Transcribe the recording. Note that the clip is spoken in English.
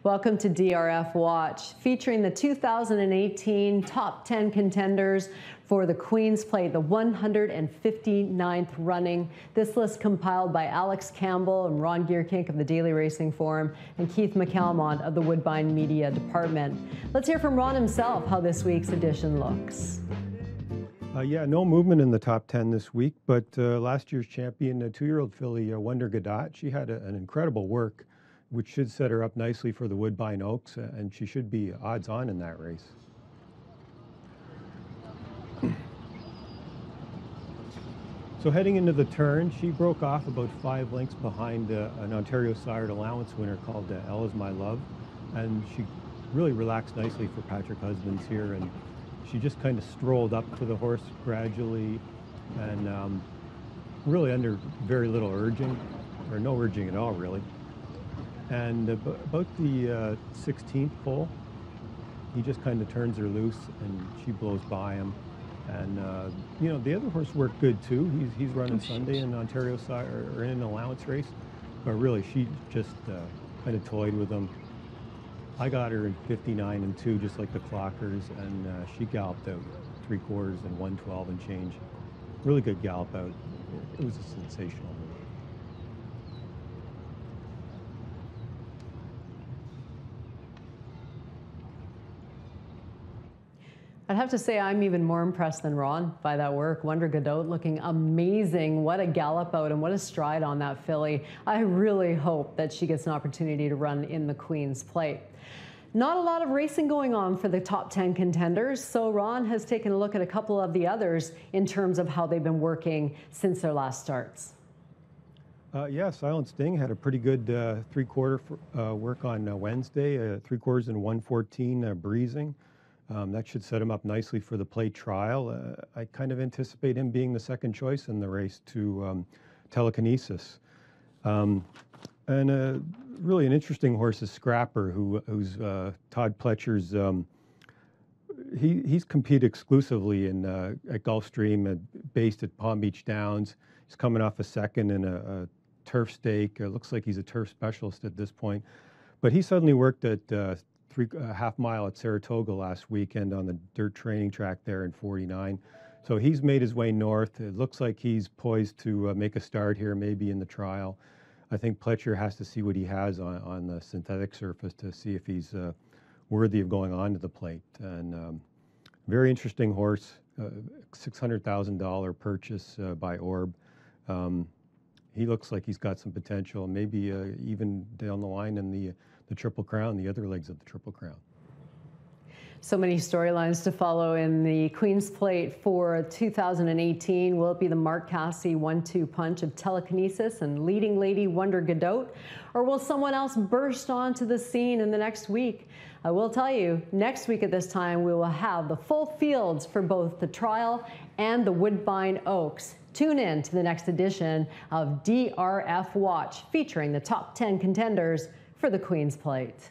Welcome to DRF Watch, featuring the 2018 top 10 contenders for the Queen's Plate, the 159th running. This list compiled by Alex Campbell and Ron Gierkink of the Daily Racing Forum and Keith McCalmont of the Woodbine Media Department. Let's hear from Ron himself how this week's edition looks. Yeah, no movement in the top 10 this week, but last year's champion, a 2-year-old filly, Wonder Gadot, she had an incredible work, which should set her up nicely for the Woodbine Oaks, and she should be odds on in that race. So heading into the turn, she broke off about 5 lengths behind an Ontario sired allowance winner called Elle Is My Love, and she really relaxed nicely for Patrick Husbands here, and she just kind of strolled up to the horse gradually and really under very little urging, or no urging at all really. And about the 16th pole, he just kind of turns her loose and she blows by him. And you know, the other horse worked good too. He's running Sunday in Ontario side or in an allowance race, but really she just kind of toyed with him. I got her in 59 and 2, just like the clockers, and she galloped out 3/4 and 112 and change. Really good gallop out. It was a sensational move. I'd have to say I'm even more impressed than Ron by that work. Wonder Gadot looking amazing. What a gallop out and what a stride on that filly. I really hope that she gets an opportunity to run in the Queen's Plate. Not a lot of racing going on for the top 10 contenders, so Ron has taken a look at a couple of the others in terms of how they've been working since their last starts. Yeah, Silent Sting had a pretty good 3/4 work on Wednesday, 3/4 and 114 breezing. That should set him up nicely for the plate trial. I kind of anticipate him being the second choice in the race to Telekinesis. And really an interesting horse is Scrapper, who's Todd Pletcher's. He's competed exclusively in at Gulfstream, based at Palm Beach Downs. He's coming off a second in a turf stake. It looks like he's a turf specialist at this point. But he suddenly worked at half mile at Saratoga last weekend on the dirt training track there in 49. So he's made his way north. It looks like he's poised to make a start here, maybe in the trial. I think Pletcher has to see what he has on the synthetic surface to see if he's worthy of going on to the plate. And very interesting horse, $600,000 purchase by Orb. He looks like he's got some potential, maybe even down the line in the Triple Crown, the other legs of the Triple Crown. So many storylines to follow in the Queen's Plate for 2018. Will it be the Mark Casse 1-2 punch of Telekinesis and leading lady Wonder Gadot? Or will someone else burst onto the scene in the next week? I will tell you, next week at this time, we will have the full fields for both the trial and the Woodbine Oaks. Tune in to the next edition of DRF Watch, featuring the top 10 contenders for the Queen's Plate.